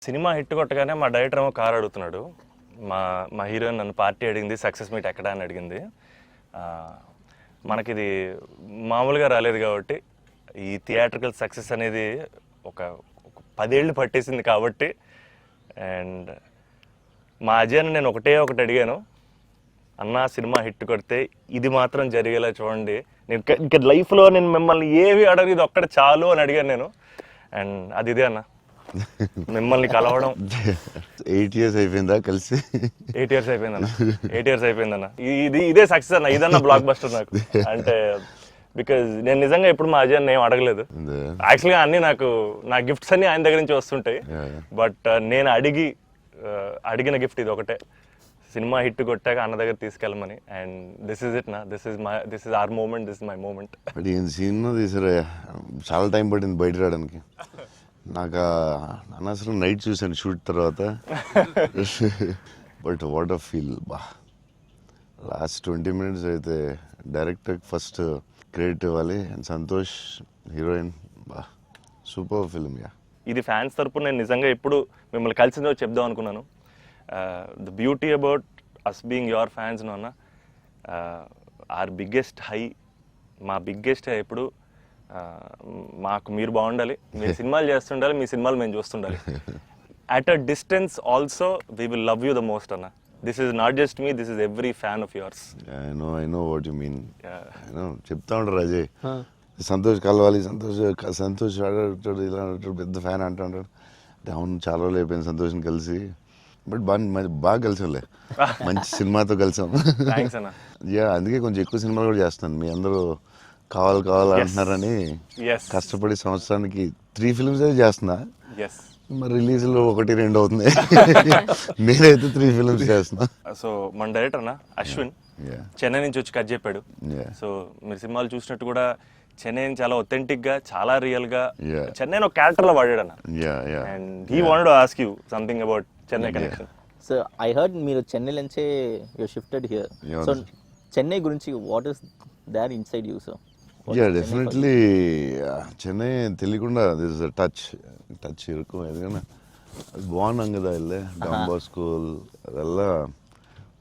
Cinema hit కొట్టగానే మా director ఏమో కార్ అడుగుతున్నాడు. మా మా హీరోయిన్ నన్ను పార్టీ అడిగింది, సక్సెస్ మీట్ ఎక్కడ అని అడిగింది. మనకిది మామూలుగా రాలేదు కాబట్టి ఈ థియేట్రికల్ సక్సెస్ అనేది ఒక 10 ఏళ్ళు పట్టేసింది కాబట్టి. అండ్ మా అజయ్ని నేను ఒకటి అడిగాను, అన్న సినిమా హిట్ కొడితే ఇది మాత్రం జరిగేలా చూడండి, నేను ఇంకా లైఫ్లో నేను మిమ్మల్ని ఏవి అడగదు, ఇది ఒక్కటి చాలు అని అడిగాను నేను. అండ్ అది ఇదే అన్న, మిమ్మల్ని కలవడం. 8 years అయిపోయిందా కలిసి? 8 years అయిపోయిందన్న. 8 years అయిపోయిందన్న. ఇదే సక్సెస్ అన్న, ఇదన్న బ్లాక్ బస్టర్ నాకు. అంటే బికాజ్ నేను నిజంగా ఇప్పుడు మా అజయ్ ఏం అడగలేదు. యాక్చువల్గా అన్ని నా గిఫ్ట్స్ అన్ని ఆయన దగ్గర నుంచి వస్తుంటాయి. బట్ నేను అడిగిన గిఫ్ట్ ఇది ఒకటే, సినిమా హిట్ కొట్టాక అన్న దగ్గర తీసుకెళ్ళమని. అండ్ దిస్ ఇస్ ఇట్ నా, this is our moment, this is my moment. But ఈ సినిమా తీసారా, చాలా టైం పట్టింది బయట రావడానికి. నాకు అనవసరం నైట్ చూసాను షూట్ తర్వాత. బట్ వాట్ అ ఫీల్ బా. లాస్ట్ 20 minutes అయితే డైరెక్టర్ ఫస్ట్ క్రెడిట్ ఇవ్వాలి. అండ్ సంతోష్ హీరోయిన్, బా సూపర్ ఫిల్మ్. యా, ఇది ఫ్యాన్స్ తరపున నేను నిజంగా ఇప్పుడు మిమ్మల్ని కలిసిందో చెప్దాం అనుకున్నాను. The beauty about us being your fans అన్న, ఆర్ బిగ్గెస్ట్ హై, మా బిగ్గెస్ట్ హై ఎప్పుడు మాకు మీరు బాగుండాలి, మీరు సినిమాలు చేస్తుండాలి, మీ సినిమాలు మేము చూస్తుండాలి. At a distance also we will love you the most అన్న. This is not just me, this is every fan of yours. I know what you mean. చెప్తా ఉంటారు అజయ్, సంతోష్ కలవాలి, సంతోష్ ఆడాడు, ఇలా అంటాడు, పెద్ద ఫ్యాన్ అంటాడు. అవును, చాలా రోజులు అయిపోయింది సంతోష్ని కలిసి. బట్ బాగా కలిసాంలే, మంచి సినిమాతో కలిసాం. యా, అందుకే కొంచెం ఎక్కువ సినిమాలు కూడా చేస్తాను. మీ అందరూ కావాలి అంటున్నారని కష్టపడి సంవత్సరానికి 3 films చేస్తున్నా. మరి రిలీజ్లో 1-2 అవుతుంది. నేనైతే 3 films చేస్తున్నా. సో మన డైరెక్టర్ అన్న అశ్విన్ చెన్నై నుంచి వచ్చి కట్ చెప్పాడు. సో మీరు సినిమాలు చూసినట్టు కూడా చెన్నై చాలా ఒథెంటిక్ గా, చాలా రియల్ గా చెన్నై ఒక క్యారెక్టర్ లో వాడాడు అన్న. And he wanted to ask you something about Chennai connection. So I heard మీరు చెన్నై నుంచే you shifted here. So Chennai గురించి what is there inside you? So yeah, definitely Chennai తెలియకుండా దిస్ ఇస్ టచ్ ఇరుకు. ఎందుకంటే అది బాగున్నాం కదా, వెళ్ళే డాన్ బాస్కో ಅದೆಲ್ಲ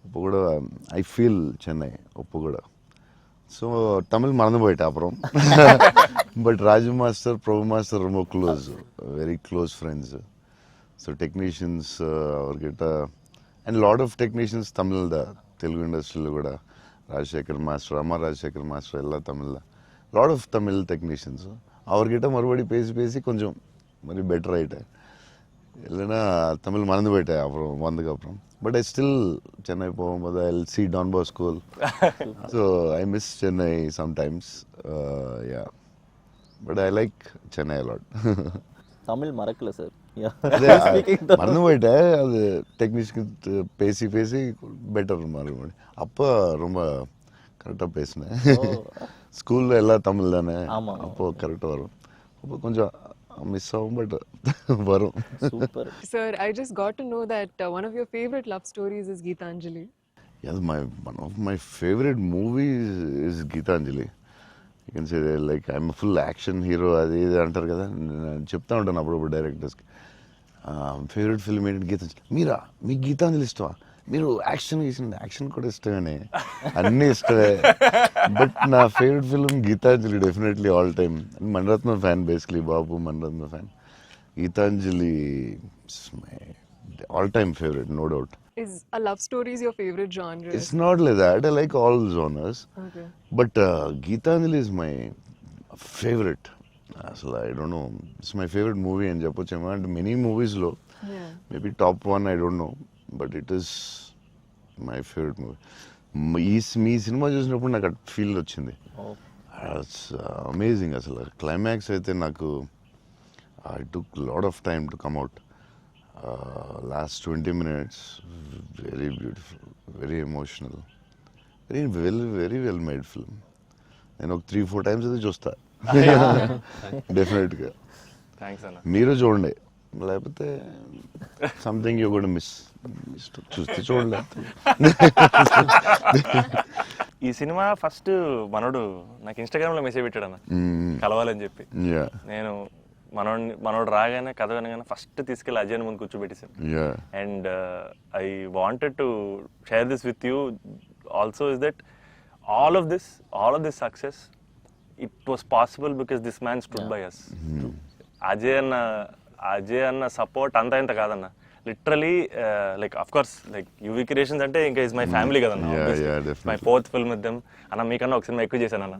இப்போ கூட ஐ ஃபீல் சென்னை இப்போ கூட. ஸோ தமிழ் மறந்து போயிட்டேன் அப்புறம். But Raju master, Prabhu master ரொம்ப close, very close friends. So technicians அவர்கிட்ட and lot of technicians Tamil Telugu ఇండస్ట్రీలో కూడా, ராஜசேகர் மாஸ்டர், அம்மா ராஜசேகர் மாஸ்டர் எல்லாம் தமிழில் லாட் ஆஃப் தமிழ் டெக்னீஷியன்ஸ். அவர்கிட்ட மறுபடி பேசி கொஞ்சம் மாதிரி பெட்டர் ஆகிட்டேன். இல்லைன்னா தமிழ் மறந்து போயிட்டேன் அப்புறம் வந்ததுக்கப்புறம். பட் ஐ ஸ்டில் சென்னை போகும்போது I will see Don Bosco. So I miss Chennai sometimes. Yeah, but I like Chennai a lot. Tamil மறக்கல சார், மறந்து போயிட்டேன். அது டெக்னீஷியன் பேசி பெட்டர் மறுபடி. அப்போ ரொம்ப கரெக்டாக பேசினேன். ஸ்கூலில் எல்லாம் தமிழ் தானே, அப்போது கரெக்டாக வரும். அப்போ கொஞ்சம் மிஸ் ஆகும், பட் வரும். Sir, I just got to know that one of your favorite love stories is Geetanjali. Yes, one of my favorite movies is Geetanjali. You can say that, like, I'm a full action hero. అది అంటారు కదా, చెప్తా ఉంటాను అప్పుడప్పుడు డైరెక్టర్స్కి. Favourite film ఏంటి? గీతాంజలి. మీరా, మీకు గీతాంజలి ఇష్టమా? మీరు యాక్షన్ కూడా ఇష్టమే, అన్నీ ఇష్టమే. బట్ నా favourite film Gitanjali, definitely all time. Mani Ratnam fan, basically బాబు Mani Ratnam fan. Gitanjali all time favourite, no doubt. Is a love story your favorite genre? It's not like that. I like all genres. Okay. But Geetanjali is my favorite. Asla, I don't know. It's my favorite movie and చెప్పొచ్చేమో. And many movies lo, maybe top 1, I don't know. But it is my favorite movie. Me cinema చూసినప్పుడు నాకు feel వచ్చింది. It's amazing. అసలు climax అయితే నాకు I took lot of time to come out. Last 20 minutes, very beautiful, very emotional, very well made film. నేను ఒక 3-4 times అయితే చూస్తా డెఫినెట్గా. థ్యాంక్స్ అన్న. మీరు చూడండి, లేకపోతే సంథింగ్ యూ కూడా మిస్ చూస్తే చూడలేదు. ఈ సినిమా ఫస్ట్ మనోడు నాకు ఇన్స్టాగ్రామ్ లో మెసేజ్ పెట్టాడు అన్న, కలవాలని చెప్పి. నేను మనోడు రాగానే కథ వినగానే ఫస్ట్ తీసుకెళ్ళి అజయ్ ముందు కూర్చోబెట్టేసాను. Yeah. And I wanted to share this with you also, is that all of this success, it was possible because this man stood by us. Ajay అన్న సపోర్ట్ అంతా ఇంత కాదన్న, literally like of course like UV creations అంటే ఇంకా is my family కదన్న. My 4th film with them అన్న. మీకన్నా ఒక సినిమా ఎక్కువ చేశాను అన్న.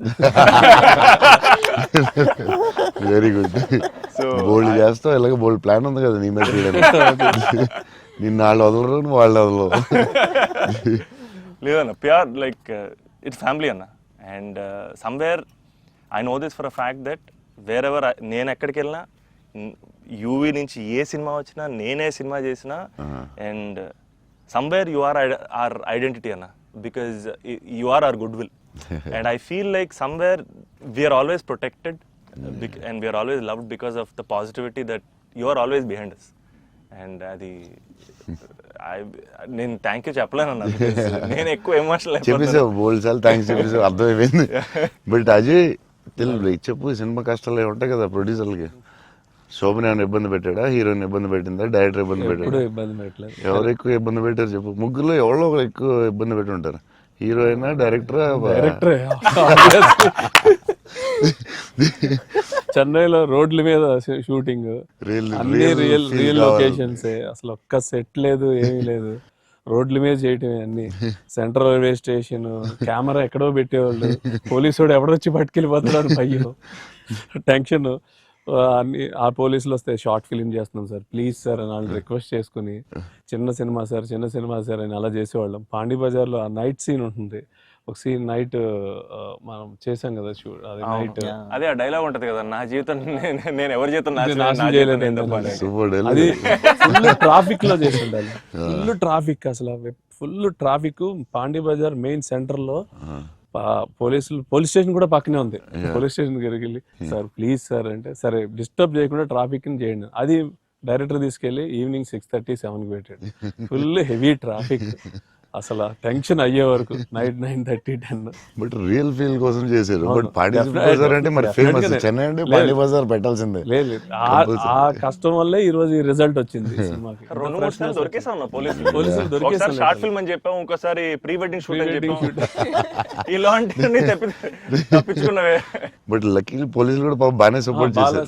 Very good. సో బోల్డ్ చేస్తావు, ఇలాగ బోల్డ్ ప్లాన్ ఉంది కదా నీ మీద చేయడానికి. నిన్న వాళ్ళు వదలరు, వాళ్ళు వదలరు. లేదన్న, ప్యూర్ లైక్ ఇట్స్ ఫ్యామిలీ అన్న. And somewhere I know this for a fact that wear ever నేను ఎక్కడికి వెళ్ళినా, యూవీ నుంచి ఏ సినిమా వచ్చినా, నేనే సినిమా చేసినా, and somewhere you are are identity అన్న, because you are our good will. And I feel like somewhere we're always protected and we're always loved because of the positivity that you are always behind us. And అది నేను thank you చెప్పలేను అన్న, నేను ఎక్కువ emotional చెప్పేసావు, బోల్డ్ సార్లు thanks చెప్పేసావు, అర్థమైపోయింది. But Ajay Telugu చెప్పు, cinema కష్టాలు ఉంటాయి కదా ప్రొడ్యూసర్లకి. శోభన్ ఏమైనా ఇబ్బంది పెట్టాడా, హీరోయిన్ ఇబ్బంది పెట్టిందా, డైరెక్టర్ ఇబ్బంది పెట్టాడా? ఎవరు ఎక్కువ ఇబ్బంది పెట్టారు చెప్పు? ముగ్గురులో ఎవరో ఒకరు ఎక్కువ ఇబ్బంది పెట్టి ఉంటారు. హీరోయిన్, డైరెక్టరా? చెన్నైలో రోడ్ల మీద షూటింగ్, అన్ని రియల్ లొకేషన్స్, అసలు ఒక్క సెట్ లేదు, ఏమీ లేదు, రోడ్ల మీద చేయటమే అన్ని. సెంట్రల్ రైల్వే స్టేషన్, కెమెరా ఎక్కడో పెట్టేవాళ్ళు, పోలీసు వాడు ఎవడొచ్చి పట్టుకెళ్ళిపోతున్నాడు, పయ్యో టెన్షన్. అన్ని ఆ పోలీసులు వస్తే షార్ట్ ఫిలిం చేస్తున్నాం సార్, ప్లీజ్ సార్ అని వాళ్ళు రిక్వెస్ట్ చేసుకుని, చిన్న సినిమా సార్ అని అలా చేసేవాళ్ళం. పాండీ బజార్లో ఆ నైట్ సీన్ ఉంటుంది, ఒక సీన్ నైట్ మనం చేసాం కదా షూట్, అది నైట్, అదే ఆ డైలాగ్ ఉంటది కదా, నా జీవితం నేను ఎవరి జీవితం నాశనం చేయలేదు, అది ఫుల్ ట్రాఫిక్ లో చేసి ఉండాలి. ఫుల్ ట్రాఫిక్, అసలు full traffic. Pondy Bazaar main centre లో పోలీస్ స్టేషన్ కూడా పక్కనే ఉంది. పోలీస్ స్టేషన్ దగ్గరికి వెళ్ళి సార్ ప్లీజ్ సార్ అంటే, సరే డిస్టర్బ్ చేయకుండా ట్రాఫిక్ ని చేయండి. అది డైరెక్టర్ తీసుకెళ్లి ఈవినింగ్ 6:30, 7కి పెట్టాడు. ఫుల్ హెవీ ట్రాఫిక్, అసలు టెన్షన్ అయ్యే వరకు నైట్ 9:30, 10. బట్ రియల్ ఫీల్ కోసం చేశారు. బట్ పాండీ బజార్ అంటే మరి ఫేమస్, చెన్నై అంటే పాండీ బజార్ పెట్టాల్సిందే. లేదు, ఆ కష్టం వల్లే ఈ రోజు ఈ రిజల్ట్ వచ్చింది సినిమాకి. 2-3 సార్లు దొరికేసాం పోలీసులు దొరికేసాం. షార్ట్ ఫిల్మ్ అని చెప్పాము, ఇంకోసారి ప్రీ వెడ్డింగ్ షూట్ అని చెప్పాము. ఇలాంటివన్నీ తప్పించుకున్నవే. బట్ లక్కీ పోలీసులు కూడా పాపం బాగానే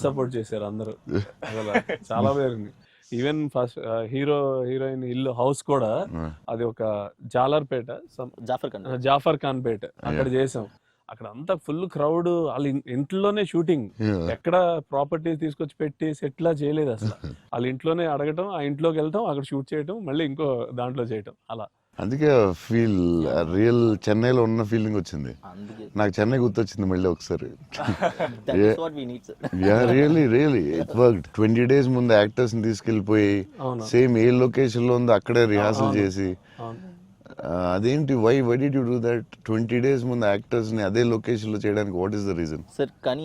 సపోర్ట్ చేశారు అందరూ, చాలా పేరు. ఈవెన్ ఫస్ట్ హీరోయిన్ ఇల్లు హౌస్ కూడా అది ఒక జాలర్పేట, జాఫర్ ఖాన్ పేట, అక్కడ చేసాం. అక్కడ అంతా ఫుల్ క్రౌడ్, వాళ్ళ ఇంట్లోనే షూటింగ్, ఎక్కడ ప్రాపర్టీ తీసుకొచ్చి పెట్టి సెట్ లా చేయలేదు అసలు. వాళ్ళ ఇంట్లోనే అడగటం, ఆ ఇంట్లోకి వెళ్తాం, అక్కడ షూట్ చేయటం, మళ్ళీ ఇంకో దాంట్లో చేయటం, అలా. అందుకే ఫీల్ రియల్ చెన్నైలో ఉన్న ఫీలింగ్ వచ్చింది నాకు. చెన్నై గుర్తొచ్చింది మళ్ళీ ఒకసారి. Really it worked. 20 days ముందు యాక్టర్స్ ని తీసుకెళ్లిపోయి సేమ్ ఏ లొకేషన్ లో ఉందో అక్కడే రిహార్సల్ చేసి, అదేంటి why did you do that? 20 days ముందు యాక్టర్స్ ని అదే లొకేషన్ లో చేయడానికి what is the reason sir? కానీ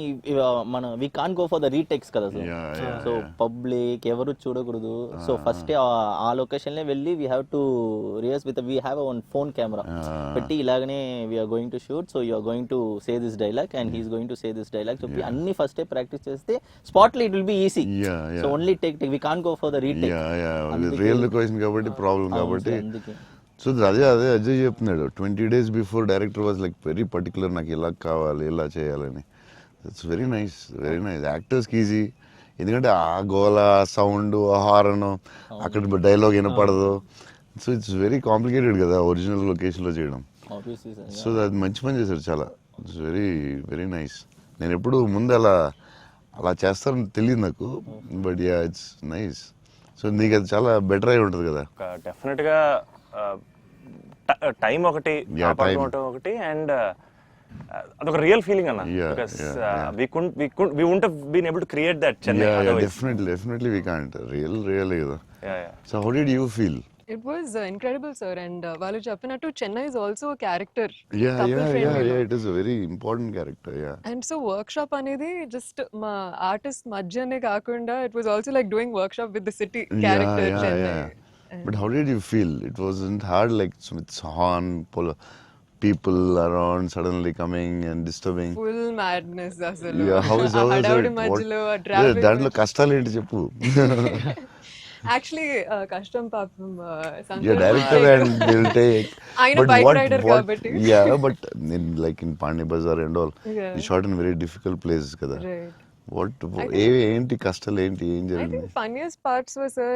మన we can go for the retakes కదా సార్. సో పబ్లిక్ ఎవరు చూడకూడదు. సో ఫస్ట్ ఆ లొకేషన్ లో వెళ్ళి we have to rehearse with we have one phone camera పెట్టి, ఇలాగనే we are going to shoot, so you are going to say this dialogue and he is going to say this dialogue. So అన్ని first practice చేస్తే spot లో it will be easy. So only take we can go for the retake. Real location కాబట్టి problem కాబట్టి. So అదే అజయ్ చెప్తున్నాడు, 20 days before director was like very particular, నాకు ఇలా కావాలి, ఇలా చేయాలని. It's very nice. యాక్టర్స్కి ఈజీ, ఎందుకంటే ఆ గోల, సౌండ్, హారన్, అక్కడ డైలాగ్ వినపడదు. సో ఇట్స్ వెరీ కాంప్లికేటెడ్ కదా ఒరిజినల్ లొకేషన్లో చేయడం. సో అది మంచి పని చేశారు చాలా. It's very very nice. నేను ఎప్పుడు ముందు అలా చేస్తారని తెలియదు నాకు, but yeah it's nice. So నీకు అది చాలా బెటర్ అయి ఉంటుంది కదా. డెఫినెట్గా టైం ఒకటి, ఒకటి, అండ్ అదొక రియల్ ఫీలింగ్ అన్న. Because we wouldn't have been able to create that Chennai otherwise. Definitely we can't. Real కదా. So how did you feel? It was incredible, sir. And వాళ్ళు చెప్పినట్టు Chennai is also a character. Yeah, it is a very important character. And so workshop అనేది just మా artist మధ్యనే కాకుండా, it was also like doing workshop with the city character Chennai. But how did you feel? It wasn't hard like with horn, people around suddenly coming and disturbing. Full madness అసలు. Yeah, how is ఆ it? హడావుడి What- మధ్యలో ఆ Yeah, traffic దాంట్లో కష్టాలు ఏంటి చెప్పు. Actually కష్టం పాపం Yeah, director and they'll take. ఆయన But bike what- rider what- కాబట్టి. Yeah, but like in Pani Bazaar and all, Yeah. you shot in very difficult places కదా. Right. ఏంటి కష్టాలు ఏంటి, ఏం I జరిగింది? think funniest parts were, sir,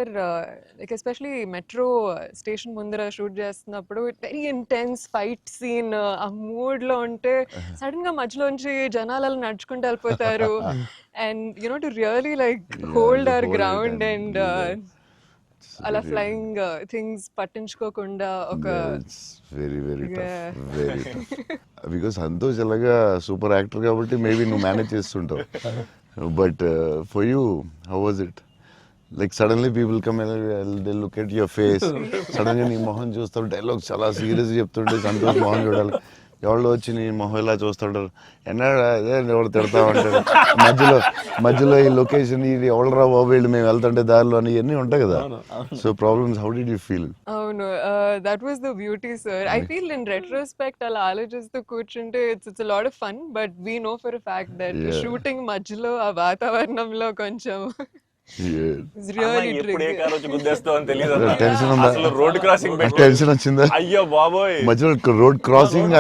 like especially metro station ముందర shoot చేస్తున్నప్పుడు very intense fight scene ఆ mood లో ఉంటే సడన్ గా మధ్యలోంచి జనాలు అలా నడుచుకుంటూ వెళ్ళిపోతారు and you know to really like hold hour hold it ground and and do that. అలా very- ఫ్లయింగ్ థింగ్స్ పట్టించుకోకుండా ఒక very very Yeah. Tough, very tough. Because Santosh ఎలాగా సూపర్ యాక్టర్ కాబట్టి మేబీ నువ్వు మేనేజ్ చేస్తుంటావు. But for you how was it? Like suddenly people come they look at your face, sudden గా నీ మొహం చూస్తారు, డైలాగ్ చాలా సీరియస్ చెప్తుంటే సంతోష్ మొహం చూడాలి, ఎవరు వచ్చి నీ మొహం ఇలా చూస్తుంటారు, ఎన్నాడు అదే ఎవరు తిడతా ఉంటారు, మధ్యలో ఈ లొకేషన్ ఇది ఎవడరా బాబు వీళ్ళు మేము వెళ్తుంటే దారిలో అని ఇవన్నీ ఉంటాయి కదా. So problems, how did you feel? అవును that was the beauty sir. I feel in retrospect అలా ఆలోచిస్తూ కూర్చుంటే it's lot of fun but we know for a fact that Yeah. Shooting మధ్యలో ఆ వాతావరణంలో కొంచెం it's అమ్మ, really ఎప్పుడు ఏ tricky. కారు వచ్చి గుద్దేస్తావు అని తెలియదు అన్న. టెన్షన్ ఉందా? అసలు రోడ్ క్రాసింగ్ పెట్టి టెన్షన్ వచ్చిందా? అయ్యో బాబోయ్. మధ్యలో రోడ్ క్రాసింగ్,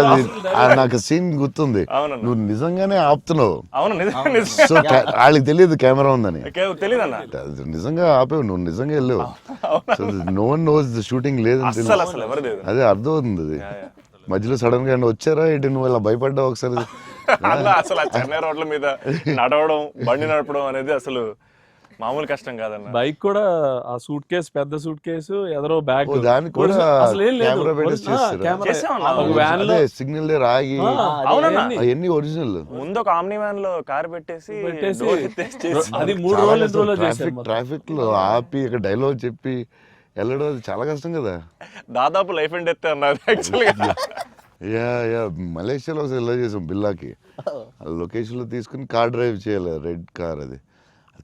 అది నాకు సీన్ గుర్తుంది. అవునన్న. నువ్వు నిజంగానే ఆపుతున్నావు. అవును సో వాళ్ళకి తెలియదు కెమెరా ఉందని. తెలియదన్న అది నిజంగా ఆపేవు, నువ్వు నిజంగా వెళ్ళావు. So no one knows the shooting లేదని అసలు తెలుసు. అసలు ఎవరు లేదు అదే అర్థం అవుతుంది అది. మధ్యలో సడన్ గా వచ్చారా ఏంటి, నువ్వు ఇలా భయపడ్డావు ఒకసారి? అన్న అసలు ఆ చెన్నై రోడ్ల మీద నడవడం, బండి నడపడం అనేది అసలు మామూలు కష్టం కాదన్న. బైక్ కూడా ఆ సూట్ కేసు, పెద్ద సూట్ కేసు, ఎదరో బ్యాగ్, ఓ, దానికి కూడా అసలు ఏం లేదు. కెమెరా పెట్టేసి చేస్తారా? చేసామన్నా. ఒక వ్యాన్ లో అదే సిగ్నల్ దగ్గర ఆగి అవునన్నా. అవన్నీ ఒరిజినల్. ముందు ఒక ఆమ్ని వ్యాన్ లో కార్ పెట్టేసి పెట్టేసి door ఎత్తేసి చేసి అది 3 రోజులు 2 రోజులు చేశారు. ట్రాఫిక్ లో ఆపి ఒక డైలాగ్ చెప్పి వెళ్ళడం అది చాలా కష్టం కదా. దాదాపు లైఫ్ అండ్ డెత్ అన్నారు యాక్చువల్గా. యా మలేషియాలో ఒకసారి ఇలా చేసాం బిల్లాకి. లొకేషన్ లో తీసుకుని కార్ డ్రైవ్ చేయాలి, రెడ్ కార్. అది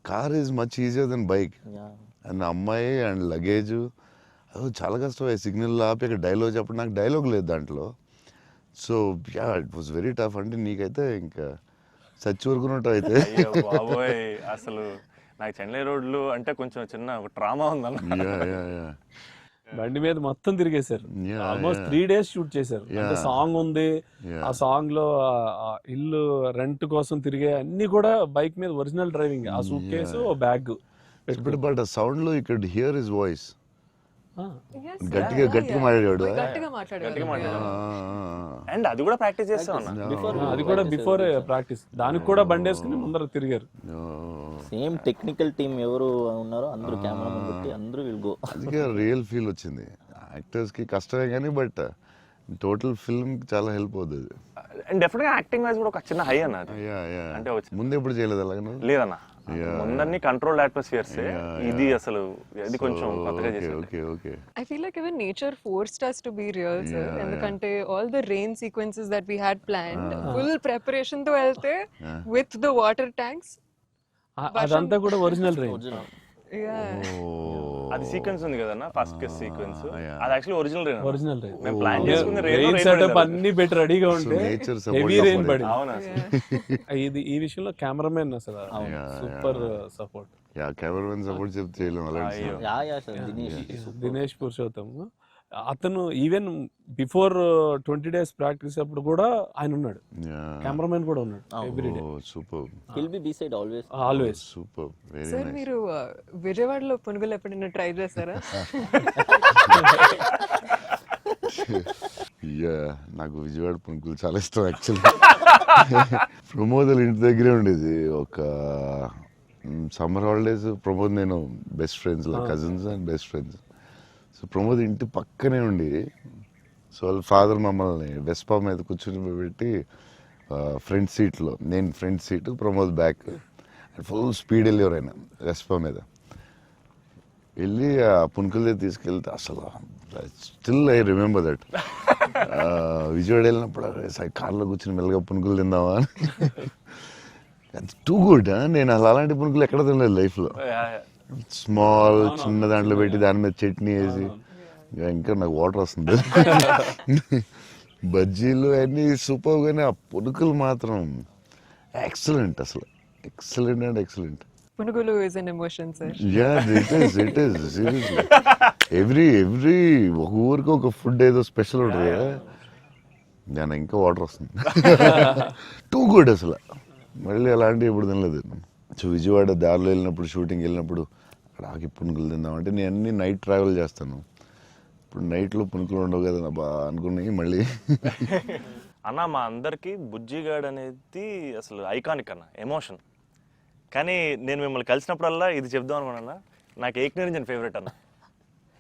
car is much easier than bike. And అమ్మాయి అండ్ లగేజ్ అది చాలా కష్టం. సిగ్నల్ ఆపి అక్కడ డైలాగ్ చెప్పడం, నాకు డైలాగ్ లేదు దాంట్లో. So yeah it was very tough. అంటే నీకైతే ఇంకా చచ్చి ఊరుకున్నట్టు అయితే. అయ్యో బాబోయ్, అసలు నాకు చెన్నై రోడ్లు అంటే కొంచెం చిన్న ఒక ట్రామా ఉందన్న. యా బండి మీద మొత్తం తిరిగేశారు. Yeah, almost yeah. 3 days shoot చేశారు. అంటే Yeah. సాంగ్ ఉంది, Yeah. ఆ సాంగ్ లో ఆ ఇల్లు రెంట్ కోసం తిరిగే అన్ని కూడా బైక్ మీద ఒరిజినల్ డ్రైవింగ్. ఆ సూట్ కేసు, బ్యాగ్. బట్ ఆ సౌండ్ లో ఇక్కడ హియర్ హిస్ వాయిస్. Yes, గట్టిగా yeah, గట్టిగా yeah. మాట్లాడాడు. గట్టిగా మాట్లాడాడు. అండ్ అది కూడా ప్రాక్టీస్ చేస్తాం అన్న. అది కూడా బిఫోర్ ప్రాక్టీస్. దానికి కూడా బండి వేసుకుని ముందర తిరిగారు. సేమ్ టెక్నికల్ టీమ్ ఎవరు ఉన్నారో అందరూ కెమెరామెన్ పెట్టి అందరూ విల్ గో. అందుకే రియల్ ఫీల్ వచ్చింది. యాక్టర్స్ కి కష్టమే కానీ బట్ టోటల్ ఫిల్మ్ చాలా హెల్ప్ అవుతుంది. అండ్ డెఫినెట్ గా యాక్టింగ్ వైజ్ కూడా ఒక చిన్న హై అన్న అది. అంటే ముందు ఎప్పుడు చేయలేదు అలాగే? లేదన్న, ముందన్ని కంట్రోల్డ్ అట్మాస్ఫియర్స్. ఇది అసలు ఇది కొంచెం కొత్తగా చేశారు. Okay okay. I feel like even nature forced us to be real, sir. ఎందుకంటే all the rain sequences that we had planned, full preparation తో వెళ్తే with the water tanks. అదంతా కూడా ఒరిజినల్ రైన్. Yeah. అది సీక్వెన్స్ ఉంది కదన్న, first sequence అది actually original original rain. మేము ప్లాన్ చేసుకున్న రెయిన్ సెటప్ అన్ని పెట్టి రెడీగా ఉంటే నేచర్ హెవీ రెయిన్ పడింది. అవునా ఇది ఈ విషయంలో కెమెరామెన్ అసలు super support. Yeah cameraman support చెప్తే చేయలేము అలాంటి. యా సార్ దినేష్ పురుషోత్తం అతను ఈవెన్ బిఫోర్ 20 days ప్రాక్టీస్ అప్పుడు కూడా ఆయన ఉన్నాడు. కెమెరామెన్ కూడా ఉన్నాడు every day. Super will be beside always. Always. Super very sir nice. మీరు విజయవాడలో పునుగులు ఎప్పుడైనా ట్రై చేస్తారా? యా నాకు విజయవాడ పునుకులు చాలా ఇష్టం యాక్చువల్లీ. ప్రమోద్ ఇంటి దగ్గరే ఉండేది. ఒక సమ్మర్ హాలిడేస్ ప్రమోద్ నేను best friends, cousins and best friends. So Pramod ఇంటి పక్కనే ఉండి, సో వాళ్ళ ఫాదర్ మమ్మల్ని వెస్పా మీద కూర్చొని పెట్టి ఫ్రంట్ సీట్లో, నేను front seat, Pramod back, full speed వెళ్ళేవారు ఆయన వెస్పా మీద. వెళ్ళి ఆ పునుకులే తీసుకెళ్తే అసలు still I remember that. Vijayawada వెళ్ళినప్పుడు కార్లో కూర్చొని మెల్లగా పునుకులు తిందామా అని. Too good. నేను అసలు అలాంటి పునుకులు ఎక్కడ తినలేదు లైఫ్లో. స్మాల్ చిన్న దాంట్లో పెట్టి దాని మీద చట్నీ వేసి ఇంకా నాకు వాటర్ వస్తుంది. బజ్జీలు అన్నీ సూపర్, కానీ ఆ పునుకులు మాత్రం ఎక్సలెంట్, అసలు ఎక్సలెంట్ అండ్ ఎక్సలెంట్. పునుగులు is an emotion sir. Yeah it is seriously. Every ఒక ఊరికి ఒక ఫుడ్ ఏదో స్పెషల్ ఉంటుంది కదా, దాని ఇంకా వాటర్ వస్తుంది. టూ గుడ్ అసలు. మళ్ళీ అలాంటివి ఎప్పుడు తినలేదు. సో విజయవాడ దారిలో వెళ్ళినప్పుడు, షూటింగ్ వెళ్ళినప్పుడు అక్కడ ఆగి పునుకులు తిందామంటే నేను అన్ని నైట్ ట్రావెల్ చేస్తాను. ఇప్పుడు నైట్లో పునుకులు ఉండవు కదా బా అనుకున్నాయి మళ్ళీ. అన్న మా అందరికీ బుజ్జిగాడ్ అనేది అసలు ఐకానిక్ అన్న, ఎమోషన్. కానీ నేను మిమ్మల్ని కలిసినప్పుడల్లా ఇది చెప్దాం అనుకున్నా, నాకు ఏక్ నిరంజన్ ఫేవరెట్ అన్న.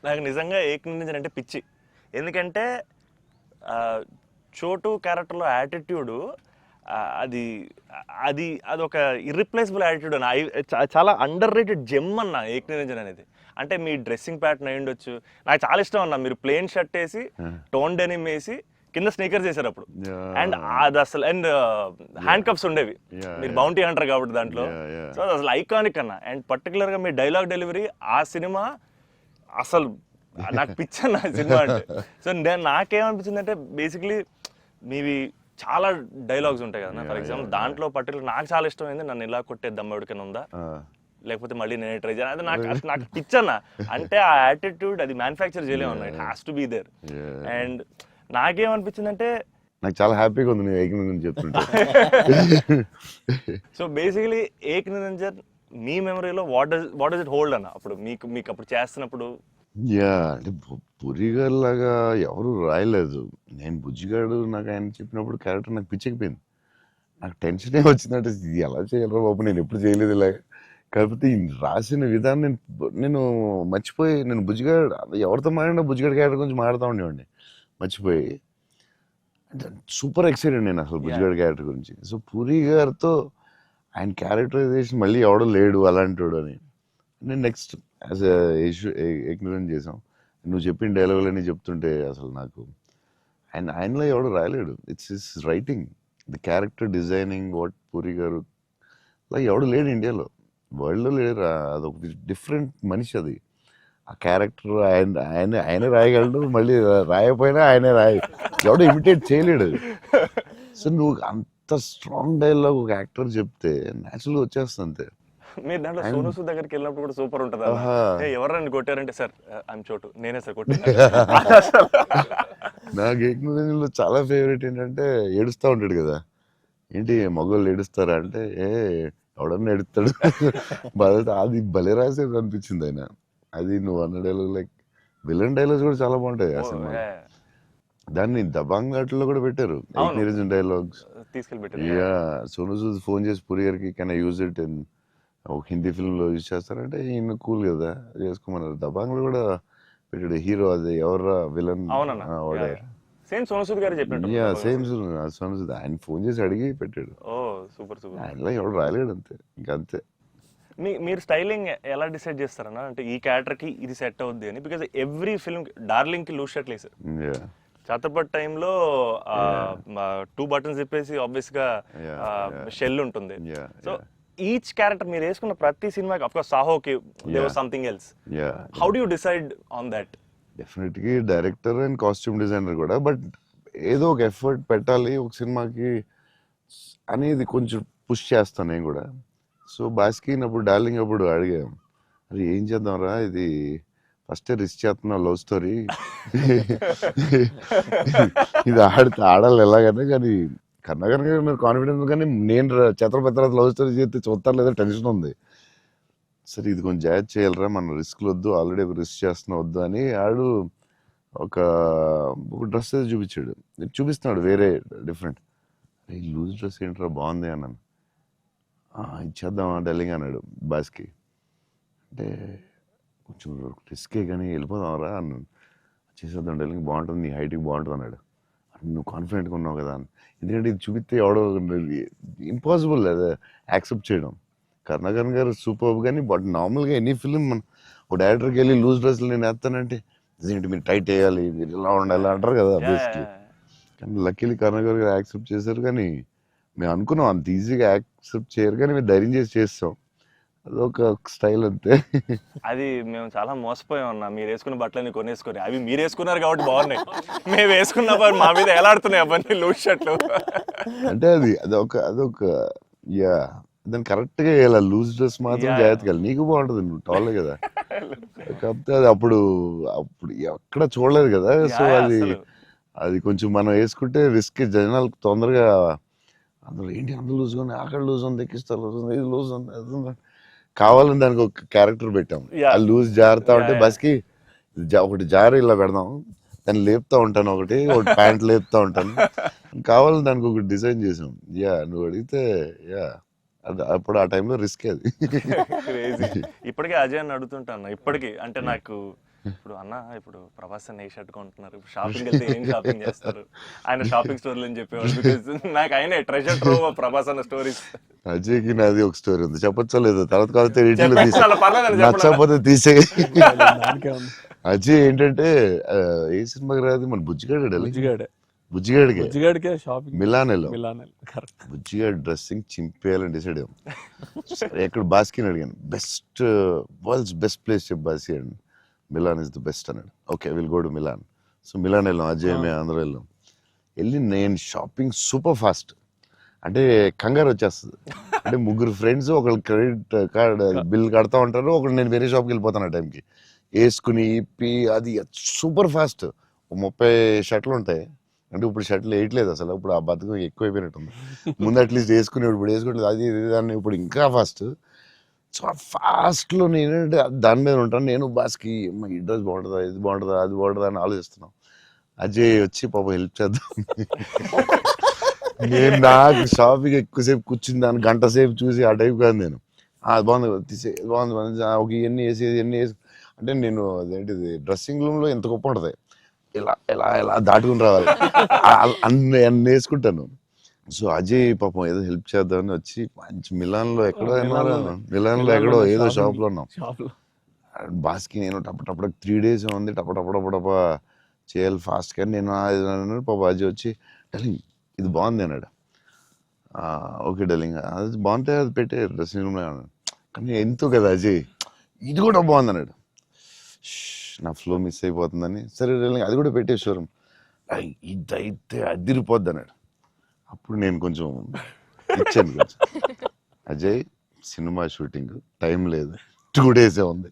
నాకు నిజంగా ఏక్ నిరంజన్ అంటే పిచ్చి. ఎందుకంటే చోటు క్యారెక్టర్లో యాటిట్యూడు అది అది అదొక ఇర్రిప్లేసబుల్ యాటిట్యూడ్ అన్న. చాలా అండర్ రేటెడ్ జెమ్ అన్న ఏక్ నిరంజన్ అనేది. అంటే మీ డ్రెస్సింగ్ ప్యాటర్న్ అయి ఉండొచ్చు, నాకు చాలా ఇష్టం అన్న. మీరు ప్లెయిన్ షర్ట్ వేసి టోన్ డెనిమ్ వేసి కింద స్నీకర్స్ చేశారు అప్పుడు, అండ్ అది అసలు, అండ్ హ్యాండ్ కప్స్ ఉండేవి. మీరు బౌంటీ హంటర్ కాబట్టి దాంట్లో. సో అది అసలు ఐకానిక్ అన్న. అండ్ పర్టికులర్ గా మీ డైలాగ్ డెలివరీ ఆ సినిమా అసలు నాకు పిచ్చన్న సినిమా అంటే. సో నాకేమనిపించింది అంటే బేసిక్లీ మీవి చాలా డైలాగ్స్ ఉంటాయి కదా. ఫర్ ఎగ్జాంపుల్ దాంట్లో పర్టికులర్ నాకు చాలా ఇష్టమైంది నన్ను ఇలా కొట్టే దమ్మడికైనా ఉందా, లేకపోతే మళ్ళీ నేనే ట్రై చేయాలి. అది నాకు పిచ్చన్న. అంటే ఆ యాటిట్యూడ్ అది మ్యానుఫ్యాక్చర్ చేయలేము అన్న, it has to be there. And నాకేమనిపించింది అంటే నాకు చాలా హ్యాపీగా ఉంది నేను ఏక్ నిరంజన్ చెప్తుంటే. సో బేసికలీ ఏక్ నిరంజన్ మీ మెమరీలో వాట్ డస్ ఇట్ హోల్డ్ అన్న అప్పుడు మీకు అప్పుడు చేస్తున్నప్పుడు? యా అంటే పురిగారు లాగా ఎవరు రాయలేదు. నేను బుజ్జిగాడు నాకు ఆయన చెప్పినప్పుడు క్యారెక్టర్ నాకు పిచ్చెక్కిపోయింది. నాకు టెన్షనే వచ్చిందంటే ఇది ఎలా చేయాలరా బాబు, నేను ఎప్పుడు చేయలేదు ఇలాగా. కాకపోతే ఈ రాసిన విధానం నేను మర్చిపోయి, నేను బుజ్జిగాడు ఎవరితో మాట్లాడినా బుజ్జిగాడు క్యారెక్టర్ గురించి మాట్లాడుతూ ఉండేవాడిని మర్చిపోయి. అంటే సూపర్ ఎక్సైటెడ్ నేను అసలు బుజ్జిగాడు క్యారెక్టర్ గురించి. సో పూరి గారితో ఆయన క్యారెక్టరైజేషన్ మళ్ళీ ఎవడో లేడు అలాంటి అని నేను నెక్స్ట్ యాజ్ ఏక్ నిరంజన్ చేసాం. నువ్వు చెప్పిన డైలాగులన్నీ చెప్తుంటే అసలు నాకు ఆయనలో ఎవడు రాయలేడు. It's is writing, the character designing, what Puri గారు అలా ఎవడు లేడు ఇండియాలో, వరల్డ్లో లేడు. అదొక డిఫరెంట్ మనిషి అది. ఆ క్యారెక్టర్ ఆయన రాయగలడు, మళ్ళీ రాయకపోయినా ఆయనే ఎవడో ఇమిటేట్ చేయలేడు. సో నువ్వు అంత స్ట్రాంగ్ డైలాగ్ ఒక యాక్టర్ చెప్తే న్యాచురల్గా వచ్చేస్తుంది అంతే. మీరు దాంట్లో సోనూ సూద్ దగ్గరికి వెళ్ళినప్పుడు కూడా సూపర్ ఉంటుంది. ఎవరైనా కొట్టారంటే సార్ ఐఎమ్ చోటు, నేనే సార్ కొట్టాను. నాకు ఏక్ నిరంజన్లో చాలా ఫేవరెట్ ఏంటంటే ఏడుస్తూ ఉంటాడు కదా, ఏంటి మగవాళ్ళు ఏడుస్తారా అంటే ఎవడన్నా ఏడుస్తాడు. అది భలే రాసేది అనిపించింది ఆయన. అది నువ్వు అన్న డైలాగ్ లైక్ విలన్ డైలాగ్స్ కూడా చాలా బాగుంటాయి ఆ సినిమా. దాన్ని దబాంగ్ ఘాట్లో కూడా పెట్టారు ఏక్ నిరంజన్ డైలాగ్స్ తీసుకెళ్ళి. యా సోనూ సూద్ ఫోన్ చేసి పూరి గారికి can I use it in ఒక హిందీ ఫిల్మ్లో యూజ్ చేస్తారంటే ఈయన కూల్ కదా చేసుకోమన్నారు. దబాంగ్లో కూడా పెట్టాడు హీరో, అది ఎవరా విలన్ సేమ్ సోనూ సూద్ గారు చెప్పినట్టు. యా సేమ్ సోనూ సూద్ ఆయన ఫోన్ చేసి అడిగి పెట్టాడు. Super super. ఆయనలో ఎవడు రాలేడు అంతే, ఇంకా అంతే. మీరు స్టైలింగ్ ఎలా డిసైడ్ చేస్తారన్నా, అంటే ఈ క్యారెక్టర్ కి ఇది సెట్ అవుద్ది అని? బికాజ్ ఎవ్రీ ఫిల్మ్ డార్లింగ్ కి లూజ్ షర్ట్ లేదు. ఛత్రపతి టైంలో 2 బటన్స్ చెప్పేసి ఆబ్వియస్ గా షెల్ ఉంటుంది. సో ఈచ్ క్యారెక్టర్ మీరు వేసుకున్న ప్రతి సినిమాకి, ఆఫ్ కోర్స్ సాహోకి there was something else. How do you decide on that? Definitely director and costume designer కూడా, బట్ ఏదో ఒక ఎఫర్ట్ పెట్టాలి ఒక సినిమాకి అనేది కొంచెం పుష్ చేస్తాను నేను కూడా. సో బాస్కిన్ అప్పుడు డార్లింగ్ అప్పుడు అడిగాం, అది ఏం చేద్దాంరా, ఇది ఫస్ట్ రిస్క్ చేస్తున్నావు లవ్ స్టోరీ, ఇది ఆడాలి ఎలాగనే, కానీ కన్నా కనుక మీరు కాన్ఫిడెన్స్, కానీ నేను ఛత్రపతి తర్వాత లవ్ స్టోరీ చేస్తే చూస్తారు లేదా టెన్షన్ ఉంది. సరే ఇది కొంచెం జాగ్రత్త చేయాలరా, మన రిస్క్లు వద్దు, ఆల్రెడీ ఒక రిస్క్ చేస్తున్నా వద్దు అని ఆడు ఒక డ్రెస్ అయితే చూపించాడు. చూపిస్తున్నాడు వేరే డిఫరెంట్. ఈ లూజ్ డ్రెస్ ఏంట్రా బాగుంది అన్నాను. ఇచ్చేద్దామా డార్లింగ్ అన్నాడు బాస్కి. అంటే కొంచెం రిస్కే కానీ వెళ్ళిపోదాంరా అన్నాను. చేసేద్దాం డార్లింగ్, బాగుంటుంది, నీ హైట్కి బాగుంటుంది అన్నాడు. నువ్వు కాన్ఫిడెంట్గా ఉన్నావు కదా అని. ఎందుకంటే ఇది చూపిస్తే ఎవడో ఇంపాసిబుల్ అది యాక్సెప్ట్ చేయడం. కరుణాకరన్ గారు సూపర్, కానీ బట్ నార్మల్గా ఎనీ ఫిలిం మన ఒక డైరెక్టర్కి వెళ్ళి లూజ్ డ్రెస్లు నేను వేస్తానంటే ఇదేంటి మీరు టైట్ వేయాలి, మీరు ఇలా ఉండాలి అంటారు కదా బేసిక్లీ. కానీ లక్కీలీ కరుణాకర్ గారు యాక్సెప్ట్ చేశారు. కానీ మేము అనుకున్నాం అంత ఈజీగా యాక్సెప్ట్ చేయరు, కానీ మేము ధైర్యం చేసి చేస్తాం. అదొక స్టైల్ అంతే. అది మేము చాలా మోసపోయాం అన్న, మీరు వేసుకున్న బట్టలన్నీ కొనేసుకొని. అవి మీరు వేసుకున్నారు కాబట్టి బాగున్నాయి, మేము వేసుకున్నప్పుడు మా మీద ఎలాడుతున్నాయి అవన్నీ లూజ్ షర్ట్లు. అంటే అదొక యా, దాన్ని కరెక్ట్గా ఇలా లూజ్ డ్రెస్ మాత్రం Yeah. జాగ్రత్తగా నీకు బాగుంటుంది, నువ్వు టాలే కదా. కాకపోతే అది అప్పుడు ఎక్కడ చూడలేదు కదా. సో Yeah, అది అసలు. అది కొంచెం మనం వేసుకుంటే రిస్క్, జనాలకు తొందరగా అందులో ఏంటి అంత లూజ్ ఉంది, అక్కడ లూజ్ ఉంది, ఎక్కిస్తారు లూజ్ ఉంది, ఇది లూజ్ ఉంది, అది ఉంది. కావాలని దానికి ఒక క్యారెక్టర్ పెట్టాం. Yeah. ఆ లూజ్ జారుతా ఉంటే Yeah, yeah. బస్కి ఒకటి జారి ఇలా పెడదాం, దాన్ని లేపుతా ఉంటాను, ఒకటి ప్యాంట్ లేపుతా ఉంటాను. కావాలని దానికి ఒకటి డిజైన్ చేసాం. యా, నువ్వు అడిగితే యా, అది అప్పుడు ఆ టైంలో రిస్క్ అది. Crazy. ఇప్పటికే అజయ్ అని అడుగుతుంటాను ఇప్పటికీ. అంటే నాకు ఇప్పుడు అన్న, ఇప్పుడు ప్రభాస్ అన్న ఏ షర్ట్ కొంటున్నారు, ఇప్పుడు షాపింగ్ వెళ్తే ఏం షాపింగ్ చేస్తారు, ఆయన షాపింగ్ స్టోర్లు అని చెప్పేవాడు. బికాస్ నాకు ఆయనే ట్రెజర్ ట్రోవ్ ప్రభాస్ అన్న స్టోరీస్. అజయ్కి నాది ఒక స్టోరీ ఉంది, చెప్పచ్చో లేదో తర్వాత కాకపోతే రీటిలో తీసే, అలా పర్లేదండి, చెప్పండి. నచ్చకపోతే తీసే. దానికే ఉంది. అజయ్ ఏంటంటే ఏ సినిమాకి రాదు, మన బుజ్జిగాడే బుజ్జిగాడికి బుజ్జిగాడికే షాపింగ్ మిలాన్ వెళ్ళాం. మిలాన్ కరెక్ట్. బుజ్జిగాడి డ్రెస్సింగ్ చింపేయాలని డిసైడ్ అయ్యాం. ఎక్కడ బాస్కిని అడిగాను, వరల్డ్స్ బెస్ట్ ప్లేస్ చెప్పు బాస్కి అని. మిలాన్ ఇస్ ద బెస్ట్ అన్నాడు. Okay, will go to Milan. So Milan వెళ్ళాం, అజయ్ మేము అందరూ వెళ్ళాం. వెళ్ళి నేను షాపింగ్ సూపర్ ఫాస్ట్, అంటే కంగారు వచ్చేస్తుంది. అంటే ముగ్గురు ఫ్రెండ్స్, ఒకళ్ళు క్రెడిట్ కార్డ్ బిల్ కడతా ఉంటారు, ఒకళ్ళు నేను వేరే షాప్కి వెళ్ళిపోతాను ఆ టైంకి. వేసుకుని ఇప్పి అది సూపర్ ఫాస్ట్. 30 షర్ట్లు ఉంటాయి. అంటే ఇప్పుడు షర్ట్లు వేయట్లేదు అసలు, ఇప్పుడు ఆ బతుకు ఎక్కువైపోయినట్టుంది. ముందు అట్లీస్ట్ వేసుకునేవాడు, ఇప్పుడు వేసుకోవట్లేదు. అది దాన్ని ఇప్పుడు ఇంకా ఫాస్ట్. సో ఆ ఫాస్ట్లో నేనంటే దాని మీద ఉంటాను. నేను బాస్కి ఈ డ్రెస్ బాగుంటుందా, ఇది బాగుంటుందా, అది బాగుంటుందా అని ఆలోచిస్తున్నాం. అజయ్ వచ్చి పాపం హెల్ప్ చేద్దాం. నేను నాకు షాపింగ్ ఎక్కువసేపు కూర్చుని దాన్ని గంట సేపు చూసి ఆ టైప్ కాదు నేను. అది బాగుంది తీసే, బాగుంది ఒక ఇవన్నీ వేసి అంటే నేను అదేంటిది డ్రెస్సింగ్ రూమ్లో ఎంత గొప్ప ఉంటుంది, ఇలా ఇలా ఇలా దాటుకుని రావాలి, అన్ని వేసుకుంటాను. సో అజయ్ పాపం ఏదో హెల్ప్ చేద్దామని వచ్చి మంచి మిలాన్లో ఎక్కడో మిలాన్లో ఎక్కడో ఏదో షాప్లో ఉన్నాం. షాప్లో బాస్కి నేను టప 3 days ఉంది, టప చేయాలి ఫాస్ట్గా. నేను పాప అజయ్ వచ్చి డార్లింగ్ ఇది బాగుంది అన్నాడు. ఓకే డార్లింగ్, అది బాగుంటే అది పెట్టే డ్రెస్సింగ్ రూమ్లో అన్నాడు. కానీ ఎంతో కదా అజయ్, ఇది కూడా బాగుంది అన్నాడు. నా ఫ్లో మిస్ అయిపోతుందని, సరే డార్లింగ్ అది కూడా పెట్టే షోరూమ్, ఇదైతే అదిరిపోద్ది అన్నాడు. అప్పుడు నేను కొంచెం ఇచ్చాను కొంచెం. అజయ్ సినిమా షూటింగ్ టైం లేదు, 2 days ఉంది,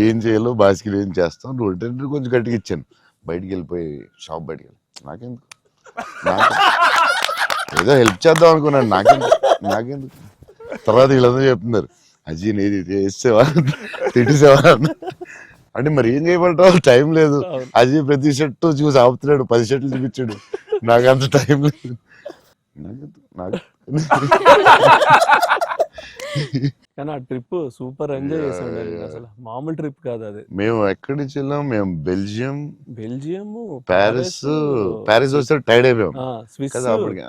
ఏం చేయాలో బాస్కి ఏం చేస్తాం, నువ్వు కొంచెం గట్టిగా ఇచ్చాను. బయటికి వెళ్ళిపోయి షాప్ బయటికి వెళ్ళి నాకెందుకు, ఏదో హెల్ప్ చేద్దాం అనుకున్నాను, నాకెందుకు. తర్వాత వీళ్ళందరూ చెప్తున్నారు అజయ్ నేది వేసేవా తిట్టేసేవా అంటే మరి ఏం చేయమంటావు, టైం లేదు. అజయ్ ప్రతి షర్ట్ చూసి ఆపుతున్నాడు, 10 షర్ట్లు చూపించాడు, నాకు అంత టైం లేదు. కానీ ఆ ట్రిప్ సూపర్ ఎంజాయ్ చేసాం. అసలు మామూలు ట్రిప్ కాదు అది. మేము ఎక్కడి నుంచి వెళ్ళాం, మేము బెల్జియం, ప్యారిస్ వచ్చేసరికి టైర్డ్ అయిపోయాం స్విస్ కదా. అప్పటికి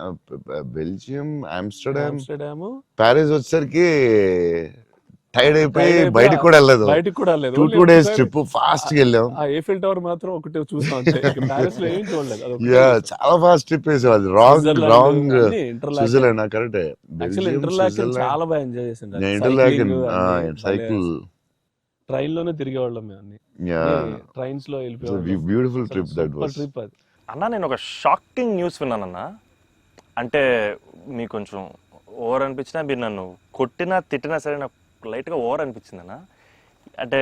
బెల్జియం, ఆమ్స్టర్డామ్, ప్యారిస్ వచ్చేసరికి టైర్డ్ అయిపోయి బయటికి కూడా వెళ్ళలేదు. 2 days ట్రిప్ ఫాస్ట్ గా వెళ్ళాం. ఆ ఏఫిల్ టవర్ మాత్రం ఒకటి చూసాం, ప్యారిస్ లో ఏం చూడలేదు. చాలా ఫాస్ట్ ట్రిప్ వేసాం. అది రాంగ్ స్విట్జర్లాండ్ కరెక్ట్. చాలా బాగా ఎంజాయ్ చేసాం. ఇంటర్లాకెన్ సైకిల్ ట్రైన్ లోనే తిరిగేవాళ్ళం మేము అన్ని. ట్రైన్స్ లో beautiful trip that was. Trip అది. అన్న నేను ఒక షాకింగ్ న్యూస్ విన్నానన్న. అంటే మీకు కొంచెం ఓవర్ అనిపించినా, మీరు నన్ను కొట్టినా తిట్టినా సరే నాకు లైట్గా ఓవర్ అనిపించింది అన్న. అంటే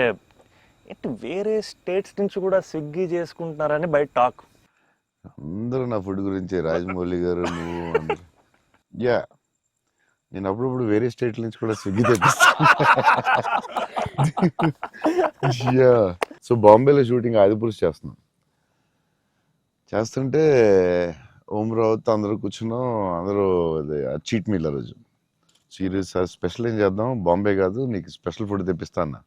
ఏంటి వేరే స్టేట్స్ నుంచి కూడా స్విగ్గీ చేసుకుంటున్నారని బయట టాక్. అందరూ నా ఫుడ్ గురించి, రాజమౌళి గారు, నువ్వు అందరూ. యా, నేను అప్పుడప్పుడు వేరే స్టేట్ నుంచి కూడా స్విగ్గీ తెప్పిస్తాను. యా, సో బాంబేలో షూటింగ్ ఆదిపురుష్ చేస్తుంటే ఓం రావుతో అందరూ కూర్చున్నాం. అందరూ చీట్ మీల్ ఆ రోజు. సీరియస్ సార్, స్పెషల్ ఏం చేద్దాం, బాంబే కాదు నీకు స్పెషల్ ఫుడ్ తెప్పిస్తా అన్న.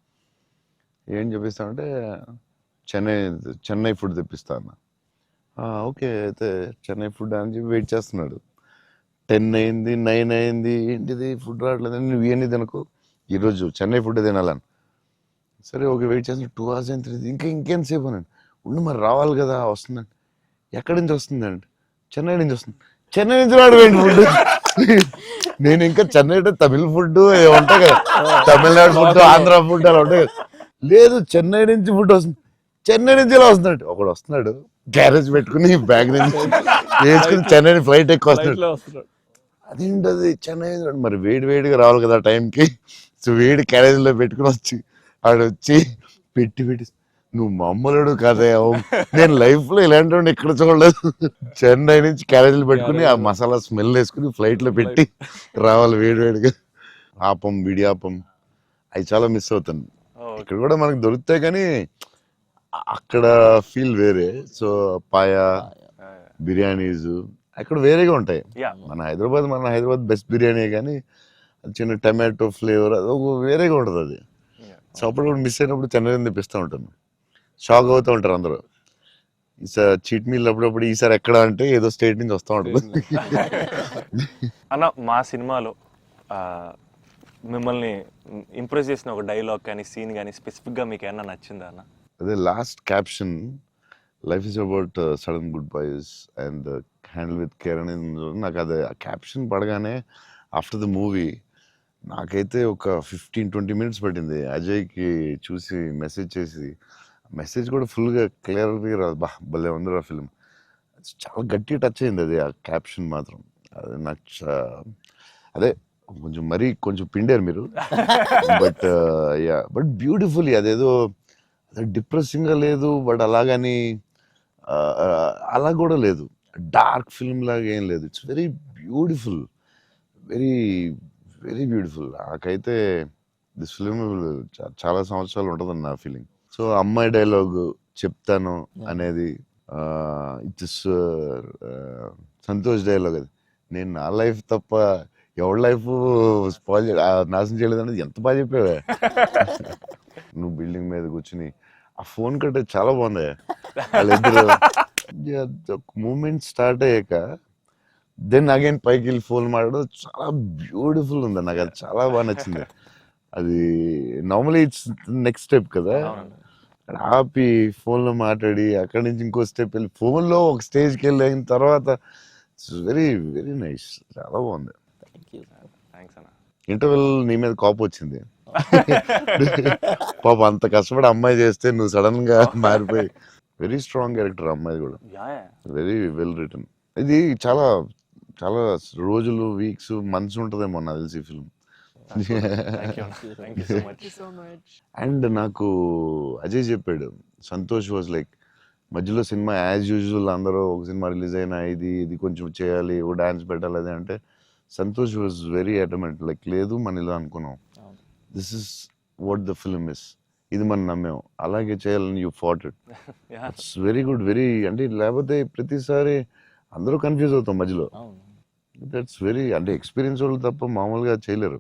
ఏం చెప్పిస్తానంటే చెన్నై ఫుడ్ తెప్పిస్తా అన్న. ఓకే అయితే చెన్నై ఫుడ్ అని చెప్పి వెయిట్ చేస్తున్నాడు. 10 అయింది, 9 అయింది, ఏంటిది ఫుడ్ రావట్లేదు, నువ్వు ఇవన్నీ తినకు, ఈరోజు చెన్నై ఫుడ్ తినాలని. సరే ఓకే వెయిట్ చేస్తున్నా. 2 hours అయింది, ఇంకేంతసేపు అనండి. ఉండి మరి రావాలి కదా, వస్తుందండి. ఎక్కడి నుంచి వస్తుందండి? చెన్నై నుంచి వస్తుంది. చెన్నై నుంచి రాడు ఫుడ్. నేను ఇంకా చెన్నై అంటే తమిళ ఫుడ్ ఉంటాయి కదా, తమిళనాడు ఫుడ్, ఆంధ్ర ఫుడ్ అలా ఉంటాయి కదా. లేదు చెన్నై నుంచి ఫుడ్ వస్తుంది, చెన్నై నుంచి ఇలా వస్తున్నాడు. ఒకడు వస్తున్నాడు గ్యారేజ్ పెట్టుకుని బ్యాగ్ నుంచి వేసుకుని చెన్నై ఫ్లైట్ ఎక్కువ Flight వస్తున్నాడు. లో వస్తున్నాడు. అదేంటది చెన్నై మరి వేడి వేడిగా రావాలి కదా టైంకి. సో వేడి క్యారేజ్లో పెట్టుకుని వచ్చి ఆడు వచ్చి పెట్టి నువ్వు మామూలుడు కదా, నేను లైఫ్ లో ఇలాంటి వాడిని ఎక్కడ చూడలేదు. చెన్నై నుంచి క్యారేజీలు పెట్టుకుని ఆ మసాలా స్మెల్ వేసుకుని ఫ్లైట్ లో పెట్టి రావాలి వేడి వేడిగా. ఆపం విడియాపం అవి చాలా మిస్ అవుతాను. ఇక్కడ కూడా మనకు దొరుకుతాయి కానీ అక్కడ ఫీల్ వేరే. సో పాయా బిర్యానీస్ అక్కడ వేరేగా ఉంటాయి. Yeah. మన హైదరాబాద్ బెస్ట్ బిర్యానీ, కానీ అది చిన్న టమాటో ఫ్లేవర్ అది ఒక వేరేగా ఉంటుంది అది. సో అప్పుడు మిస్ అయినప్పుడు చెన్నై తెప్పిస్తూ ఉంటాను. షాక్ అవుతూ ఉంటారు అందరూ. ఈసారి చీట్ మీల్ అప్పుడప్పుడు ఈసారి ఎక్కడ అంటే ఏదో స్టేట్ నుంచి వస్తూ ఉంటుంది. అన్న మా సినిమాలో మిమ్మల్ని ఇంప్రెస్ చేసిన ఒక డైలాగ్ కానీ సీన్ కానీ స్పెసిఫిక్గా మీకు ఏమన్నా నచ్చిందా అన్న? అదే last caption, life is about sudden good boys and handle with care అనేది. నాకు అది ఆ క్యాప్షన్ పడగానే ఆఫ్టర్ ద మూవీ నాకైతే ఒక 15-20 minutes పట్టింది అజయ్కి చూసి మెసేజ్ చేసి. మెసేజ్ కూడా ఫుల్గా క్లియర్గా రాదు. భలే ఉంది ఆ ఫిల్మ్. చాలా గట్టిగా టచ్ అయింది అది, ఆ క్యాప్షన్ మాత్రం. అది నాకు అదే కొంచెం పిండారు మీరు. బట్ బ్యూటిఫుల్లీ అదేదో డిప్రెసింగ్గా లేదు, బట్ అలాగని అలా కూడా లేదు, డార్క్ ఫిల్మ్ లాగా ఏం లేదు. It's very beautiful, very very beautiful. నాకైతే దిస్ ఫిల్మ్ చాలా సంవత్సరాలు ఉంటుందని నా ఫీలింగ్. సో అమ్మాయి డైలాగ్ చెప్తాను అనేది ఇట్స్ సంతోష్ డైలాగ్. అది నేను నా లైఫ్ తప్ప ఎవరి లైఫ్ స్పాయిల్ నాశనం చేయలేదు అనేది ఎంత బాగా చెప్పావే. నువ్వు బిల్డింగ్ మీద కూర్చుని ఆ ఫోన్ కట్టే చాలా బాగుంది. వాళ్ళిద్దరు మూమెంట్ స్టార్ట్ అయ్యాక దెన్ అగైన్ పైకి వెళ్ళి ఫోన్ మాట్లాడడం చాలా బ్యూటిఫుల్ ఉంది. నాకు అది చాలా బాగా నచ్చింది. అది నార్మలీ ఇట్స్ నెక్స్ట్ స్టెప్ కదా, ఆపి ఫోన్లో మాట్లాడి అక్కడి నుంచి ఇంకో స్టెప్ వెళ్ళి ఫోన్లో ఒక స్టేజ్కి వెళ్ళిన తర్వాత ఇట్స్ వెరీ వెరీ నైస్, చాలా బాగుంది. థ్యాంక్స్ అన్న. ఇంటర్వెల్ నీ మీద కోపం వచ్చింది పాప, అంత కష్టపడి అమ్మాయి చేస్తే నువ్వు సడన్ గా మారిపోయి. వెరీ స్ట్రాంగ్ క్యారెక్టర్ అమ్మాయి కూడా, వెరీ వెల్ రిటర్న్. ఇది చాలా చాలా రోజులు, వీక్స్, మంత్స్ ఉంటుందేమో నాకు తెలిసి film. Thank you so much. So much. And నాకు అజయ్ చెప్పాడు, సంతోష్ వాజ్ లైక్ మధ్యలో సినిమా యాజ్ యూజువల్ అందరూ ఒక సినిమా రిలీజ్ అయినా ఇది కొంచెం చేయాలి, ఓ డాన్స్ పెట్టాలి అది అంటే, సంతోష్ వాజ్ వెరీ అటమెంట్. లైక్ లేదు మన ఇలా అనుకున్నాం, this is what the film is, ఇది మనం నమ్మాం, అలాగే చేయాలని you fat it. It's very good, very అంటే లేకపోతే ప్రతిసారి అందరూ కన్ఫ్యూజ్ అవుతాం మధ్యలో. దట్స్ వెరీ అంటే ఎక్స్పీరియన్స్ వాళ్ళు తప్ప మామూలుగా చేయలేరు.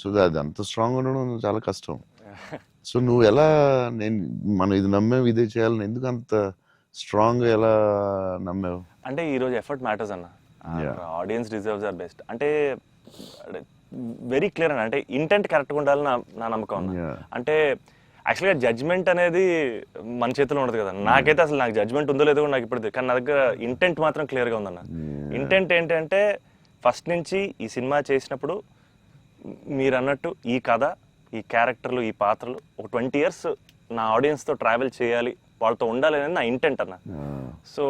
సో అది అంత స్ట్రాంగ్ ఉండడం చాలా కష్టం. సో నువ్వు ఎలా మనం ఇది నమ్మావు ఇదే చేయాలని ఎందుకు అంత స్ట్రాంగ్ ఎలా నమ్మావు? అంటే ఈరోజు ఎఫర్ట్ మ్యాటర్స్ అన్న. ఆడియన్స్ డిజర్వ్స్ ఆర్ బెస్ట్ అంటే వెరీ క్లియర్ అన్న. అంటే ఇంటెంట్ కరెక్ట్గా ఉండాలని నా నమ్మకం అన్న. అంటే యాక్చువల్గా జడ్జ్మెంట్ అనేది మన చేతిలో ఉండదు కదా. నాకైతే అసలు నాకు జడ్జ్మెంట్ ఉందో లేదో నాకు ఇప్పుడు, కానీ నా దగ్గర ఇంటెంట్ మాత్రం క్లియర్గా ఉందన్న. ఇంటెంట్ ఏంటంటే ఫస్ట్ నుంచి ఈ సినిమా చేసినప్పుడు మీరు అన్నట్టు ఈ కథ, ఈ క్యారెక్టర్లు, ఈ పాత్రలు ఒక 20 years నా ఆడియన్స్తో ట్రావెల్ చేయాలి, వాళ్ళతో ఉండాలి అనేది నా ఇంటెంట్ అన్న. సో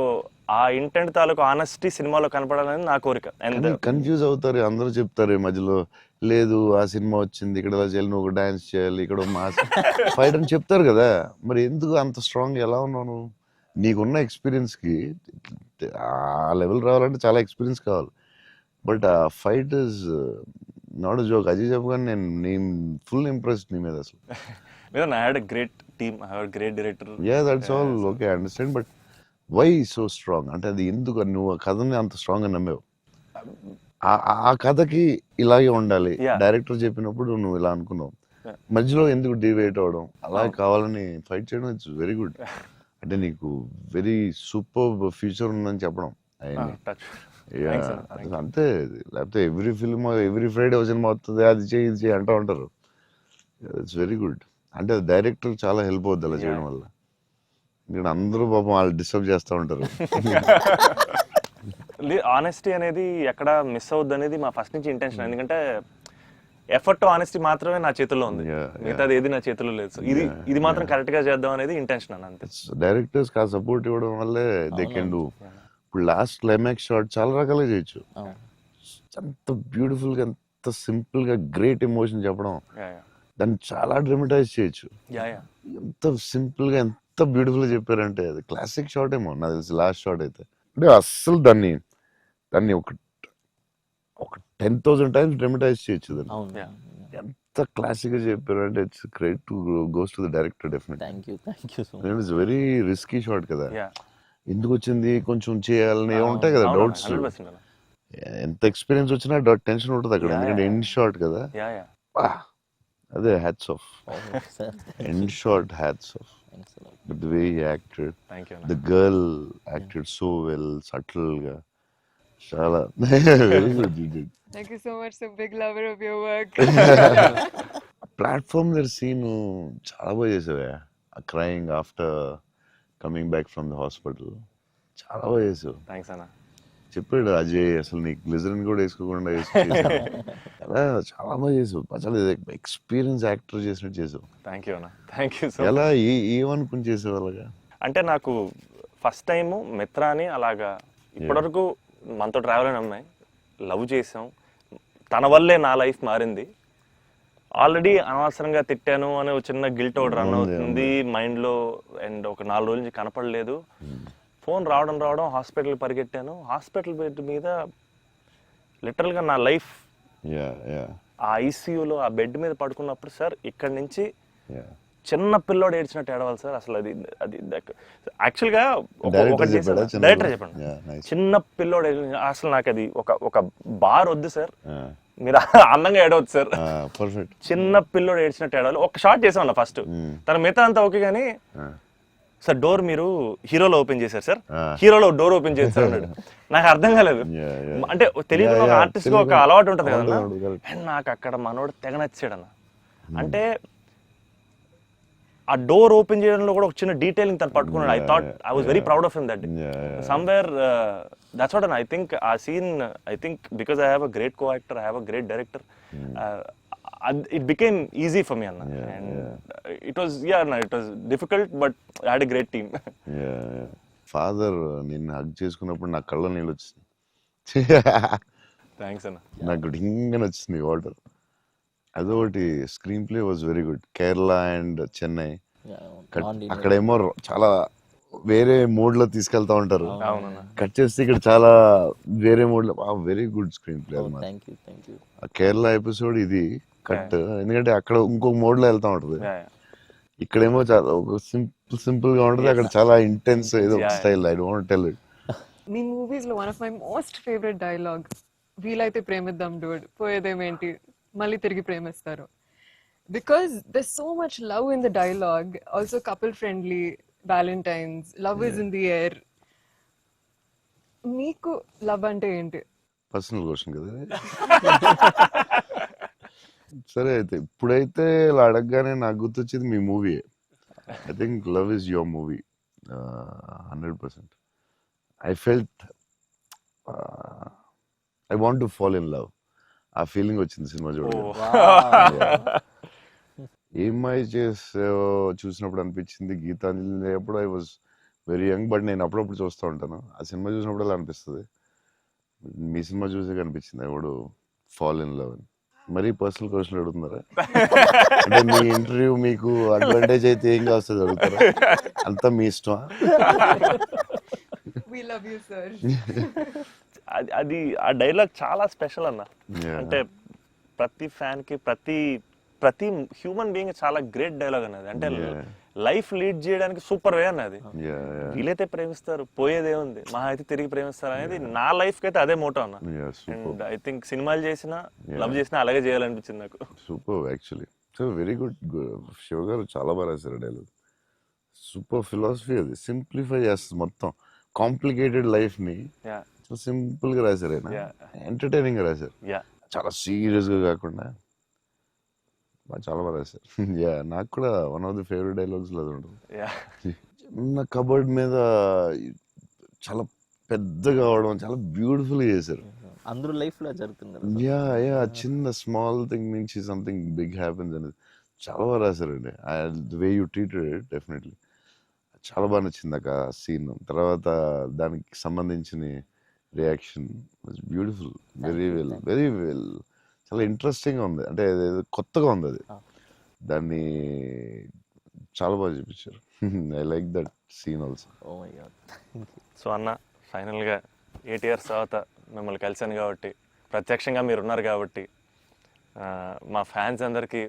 ఆ ఇంటెంట్ తాలూకు ఆనెస్టీ సినిమాలో కనపడాలనేది నా కోరిక. అండ్ కన్ఫ్యూజ్ అవుతారు అందరూ, చెప్తారు మధ్యలో లేదు ఆ సినిమా వచ్చింది ఇక్కడ ఎలా చేయాలి, నువ్వు డాన్స్ చేయాలి, ఇక్కడ మాస్ ఫైట్ అని చెప్తారు కదా. మరి ఎందుకు అంత స్ట్రాంగ్ ఎలా ఉన్నావు నువ్వు? నీకున్న ఎక్స్పీరియన్స్కి ఆ లెవెల్ రావాలంటే చాలా ఎక్స్పీరియన్స్ కావాలి. బట్ ఆ fight is not joke. Ajay చెప్పగానే నేను ఫుల్ ఇంప్రెస్డ్ నీ మీద అసలు. I had a great team, I had great director. That's all okay, I understand. But why so strong అంటే అది ఎందుకు నువ్వు ఆ కథని అంత స్ట్రాంగ్ గా నమ్మావు? ఆ కథకి ఇలాగే ఉండాలి, డైరెక్టర్ చెప్పినప్పుడు నువ్వు ఇలా అనుకున్నావు, మధ్యలో ఎందుకు డివైట్ అవడం, అలా కావాలని ఫైట్ చేయడం, ఇట్స్ వెరీ గుడ్. అంటే నీకు వెరీ సూపర్ ఫ్యూచర్ ఉందని చెప్పడం అంతే. లేకపోతే ఎవ్రీ ఫిల్మ్ ఎవ్రీ ఫ్రైడే ఒక సినిమా వస్తుంది, అది చేయి ఇది చేయి అంటూ ఉంటారు. It's very good. అంటే డైరెక్టర్ చాలా హెల్ప్ అవుద్ది అలా చేయడం వల్ల. ఇక్కడ అందరూ పాపం వాళ్ళు డిస్టర్బ్ చేస్తూ ఉంటారు. ఆనెస్టీ అనేది ఎక్కడ మిస్ అవుద్ది అనేది మా ఫస్ట్ నుంచి ఇంటెన్షన్. ఎందుకంటే ఎఫర్ట్ ఆనెస్టీ మాత్రమే నా చేతుల్లో ఉంది, మిగతాది ఏది నా చేతుల్లో లేదు. సో ఇది మాత్రం కరెక్ట్ గా చేద్దాం అనేది ఇంటెన్షన్ అన్న, అంతే. డైరెక్టర్స్ కా సపోర్ట్ ఇవ్వడం వల్లే దే కెన్ డూ. ఇప్పుడు లాస్ట్ క్లైమాక్స్ షాట్ చాలా రకాలుగా చేయొచ్చు. అంత బ్యూటిఫుల్ గా, అంత సింపుల్ గా గ్రేట్ ఎమోషన్ చెప్పడం, దాన్ని చాలా డ్రమటైజ్ చేయొచ్చు. ఎంత సింపుల్ గా ఎంత బ్యూటిఫుల్ గా చెప్పారంటే అది క్లాసిక్ షాట్ ఏమో నాకు తెలిసి లాస్ట్ షాట్ అయితే. అంటే అస్సలు దాన్ని ఒక 10,000 టైమ్స్ డ్రమటైజ్ చేయొచ్చు దాన్ని. ఎంత క్లాసిక్ గా చెప్పారు అంటే it's credit to goes to the director definitely. Thank you so much. It's very risky shot కదా, ఎందుకు వచ్చింది కొంచెం చేయాలని ఉంటాయి కదా డౌట్స్. ఎంత ఎక్స్పీరియన్స్ వచ్చినా టెన్షన్ ఉంటుంది అక్కడ, ఎందుకంటే ఎండ్ షాట్ కదా. అదే hats off, end shot hats off. But the way he acted, the girl acted so well, subtle గా, చాలా very good you did. Thank you so much, so big lover of your work. Platform దగ్గర scene చాలా బాగా చేసావే, crying after coming back from the hospital, చాలా బాగా చేసావు. Thanks అన్న. చెప్పాడు అజయ్, అసలు నీకు గ్లిజరిన్ కూడా వేసుకోకుండా అలా చాలా బాగా చేసావు. చాలా ఎక్స్పీరియన్స్ యాక్టర్ చేసినట్టు చేసావు. థ్యాంక్ యూ అన్న, థ్యాంక్ యూ సో. ఎలా ఏమనుకుని చేసావు అలాగా? అంటే నాకు ఫస్ట్ టైము మిత్రాని అలాగా ఇప్పటివరకు మనతో ట్రావెల్ అయిన అమ్మాయి లవ్ చేసాం, తన వల్లే నా లైఫ్ మారింది. ఆల్రెడీ అనవసరంగా తిట్టాను అనే ఒక చిన్న గిల్ట్ ఒకటి రన్ అవుతుంది మైండ్లో. అండ్ ఒక 4 రోజుల నుంచి కనపడలేదు. ఫోన్ రావడం హాస్పిటల్ పరిగెట్టాను. హాస్పిటల్ బెడ్ మీద లిటరల్గా నా లైఫ్, ఆ ఐసీయూలో ఆ బెడ్ మీద పడుకున్నప్పుడు, సార్ ఇక్కడి నుంచి చిన్న పిల్లోడు ఏడ్చినట్టు ఏడవాలి సార్. అసలు అది యాక్చువల్గా డైరెక్టర్ చెప్పండి, చిన్న పిల్లోడు అసలు నాకు అది ఒక బార్ వద్దు సార్, మీరు అందంగా ఏడవద్దు సార్, చిన్న పిల్లోడు ఏడ్చినట్టు ఏడవాలి. ఒక షాట్ చేసాం అన్న ఫస్ట్, తన మిగతా అంతా ఓకే కానీ సార్ డోర్ మీరు హీరోలో ఓపెన్ చేశారు సార్, హీరోలో డోర్ ఓపెన్ చేశారు అన్నాడు. నాకు అర్థం కాలేదు. అంటే తెలియకుండా ఒక ఆర్టిస్ట్ గా ఒక అలవాటు ఉంటుంది కదన్నా. అండ్ నాకు అక్కడ మనోడు తెగ నచ్చాడు అన్న. అంటే ఆ డోర్ ఓపెన్ చేయడంలో కూడా ఒక చిన్న డీటెయిలింగ్ తను పట్టుకున్నాడు. I was very proud of him that somewhere. That's what I think ఆ scene, I think because I have a great co actor, I have a great director, it became easy for me Anna. And it was it was difficult but I had a great team. Father నిన్ను hug చేసుకున్నప్పుడు నా కళ్ళ నీళ్ళు వచ్చింది. Thanks అన్న. నాకు డింగని వచ్చింది water. అదొకటి screen play was very good. Kerala and Chennai అక్కడేమో చాలా వేరే మోడ్ లో తీసుకెళ్తా ఉంటారు, కట్ చేస్తే ఇక్కడ చాలా వేరే మోడ్ లో. Very good screen play. Kerala episode ఇది కట్, ఎందుకంటే అక్కడ ఇంకొక మోడ్ లో వెళ్తా ఉంటది, ఇక్కడేమో చాలా సింపుల్ గా ఉంటది, అక్కడ చాలా ఇంటెన్స్ ఏదో style. I don't tell it. మీ మూవీస్ లో one of my most favourite dialogue, వీలైతే ప్రేమిద్దాం డూడ్, పోయేదేమేంటి మళ్ళీ తిరిగి ప్రేమిస్తారు. Because there's so much love in the dialogue, also couple friendly, Valentine's, love is in the air. మీకు లవ్ అంటే ఏంటి? పర్సనల్ క్వశ్చన్ కదా. సరే అయితే ఇప్పుడైతే ఇలా అడగగానే నాకు గుర్తొచ్చేది మీ movie. I think love is your movie 100%. I felt I want to fall in love. ఆ ఫీలింగ్ వచ్చింది సినిమా చూడగా. ఏమై చేసావో చూసినప్పుడు అనిపించింది. గీతాంజలి అప్పుడు I was very young, but నేను అప్పుడప్పుడు చూస్తూ ఉంటాను. ఆ సినిమా చూసినప్పుడు అలా అనిపిస్తుంది. మీ సినిమా చూసే కనిపించింది I would fall in love అని. మరీ పర్సనల్ క్వశ్చన్ అడుగుతున్నారా? అంటే మీ ఇంటర్వ్యూ మీకు అడ్వాంటేజ్ అయితే ఏం కావస్తుంది అడుగుతారా? అంతా మీ ఇష్టమా? అది ఆ డైలాగ్ చాలా స్పెషల్ అన్న. అంటే ప్రతి ఫ్యాన్ కి ప్రతి హ్యూమన్ బీయింగ్ చాలా గ్రేట్ డైలాగ్ అన్నది. అంటే లైఫ్ లీడ్ చేయడానికి సూపర్ వే అన్నది. వీలైతే ప్రేమిస్తారు, పోయేదే ఉంది, మహా అయితే తిరిగి ప్రేమిస్తారు అనేది నా లైఫ్ కి అయితే అదే మోటో అన్న. అండ్ ఐ థింక్ సినిమాలు చేసినా లవ్ చేసినా అలాగే చేయాలనిపించింది నాకు. Super actually. So very good. Shiva గారు చాలా బాగా రాశారు డైలాగ్. సూపర్ ఫిలాసఫీ అది. సింప్లిఫై చేస్తుంది మొత్తం కాంప్లికేటెడ్ లైఫ్ ని సింపుల్ గా రాశారు. ఆయన ఎంటర్టైనింగ్ గా రాశారు, చాలా సీరియస్ గా కాకుండా చాలా బాగా రాశారు. నాకు కూడా one of the favourite dialogues అది ఉంటుంది. చిన్న కబర్డ్ మీద చాలా పెద్దగా అవడం చాలా బ్యూటిఫుల్గా చేశారు. అందరూ లైఫ్లో జరుగుతుంది కదా. యా చిన్న స్మాల్ థింగ్ నుంచి సంథింగ్ బిగ్ హ్యాపెన్స్ అనేది చాలా బాగా రాశారండి. The way you treated it definitely చాలా బాగా నచ్చింది నాకు ఆ సీన్. తర్వాత దానికి సంబంధించిన reaction was beautiful, very well, చాలా ఇంట్రెస్టింగ్గా ఉంది. అంటే అదేదో కొత్తగా ఉంది అది, దాన్ని చాలా బాగా చూపించారు. I like that scene also. Oh my god. So అన్న, ఫైనల్గా 8 years తర్వాత మిమ్మల్ని కలిశాను కాబట్టి, ప్రత్యక్షంగా మీరు ఉన్నారు కాబట్టి, మా ఫ్యాన్స్ అందరికీ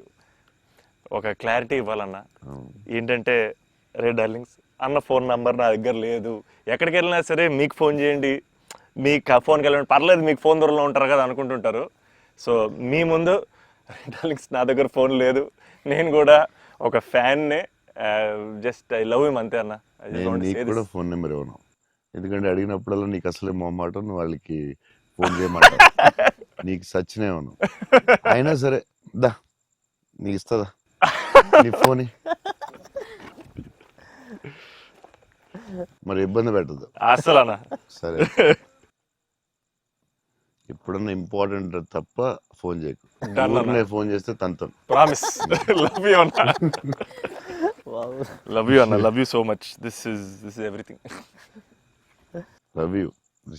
ఒక క్లారిటీ ఇవ్వాలన్న. ఏంటంటే, రే డార్లింగ్స్, అన్న ఫోన్ నంబర్ నా దగ్గర లేదు, ఎక్కడికి వెళ్ళినా సరే మీకు ఫోన్ చేయండి, మీకు ఫోన్కి వెళ్ళండి, పర్లేదు మీకు ఫోన్ దూరంలో ఉంటారు కదా అనుకుంటుంటారు. సో మీ ముందు రే డార్లింగ్స్, నా దగ్గర ఫోన్ లేదు, నేను కూడా ఒక ఫ్యాన్నే, జస్ట్ ఐ లవ్ హిమ్ అంతే అన్న. నీకు కూడా ఫోన్ నెంబర్ ఇవ్వను, ఎందుకంటే అడిగినప్పుడల్లా నీకు అసలే మొహమాట, నువ్వు వాళ్ళకి ఫోన్ చేయమాట, నీకు సచ్చినే ఇవ్వను. అయినా సరే దా, నీకు ఇస్తుందా నీ ఫోన్, మరి ఇబ్బంది పెట్టదు అసలు అన్న. సరే, ఎప్పుడన్నా ఇంపార్టెంట్ తప్ప ఫోన్ చేయకు. ఊరినే ఫోన్ చేస్తే తనతో ప్రామిస్. లవ్ యూ అన్న, వావ్. లవ్ యూ అన్న, love you so much. This is everything. Love you,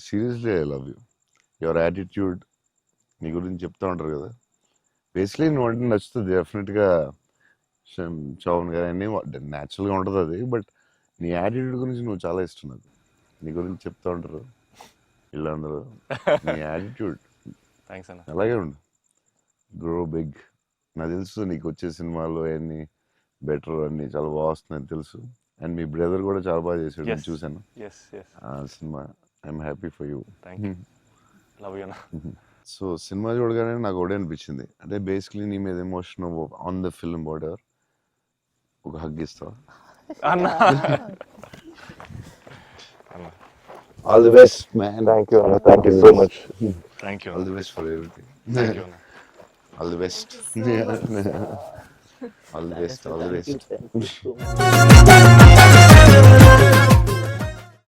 seriously I love you. Your attitude, నీ గురించి చెప్తా ఉంటారు కదా, బేసిక్లీ నువ్వు అంటే నచ్చుతుంది డెఫినెట్గా. చౌన్ కానీ అన్నీ న్యాచురల్గా ఉంటుంది అది, బట్ నీ యాటిట్యూడ్ గురించి నువ్వు చాలా ఇష్టం నాకు. నీ గురించి చెప్తా ఉంటారు వీళ్ళందరూ, నీ యాటిట్యూడ్ థ్యాంక్స్ అన్న. అలాగే ఉండు, గ్రో బిగ్. నాకు తెలుసు నీకు వచ్చే సినిమాలు అవన్నీ బెటర్ అన్ని చాలా బాగా వస్తున్నాయని తెలుసు. అండ్ మీ బ్రదర్ కూడా చాలా బాగా చేశాడు, నేను చూశాను ఆ cinema. I'm happy for you. Thank you, love you అన్న. సో సినిమా చూడగానే నాకు ఒకటే అనిపించింది, అంటే బేసిక్లీ నీ మీద emotion on the film whatever, ఒక హగ్ ఇస్తావా అన్న? All the best man. Thank you అన్న, thank you so much. Thank you, all the best for everything. Thank you అన్న. All the best. All the best, all the best. Thank you so much.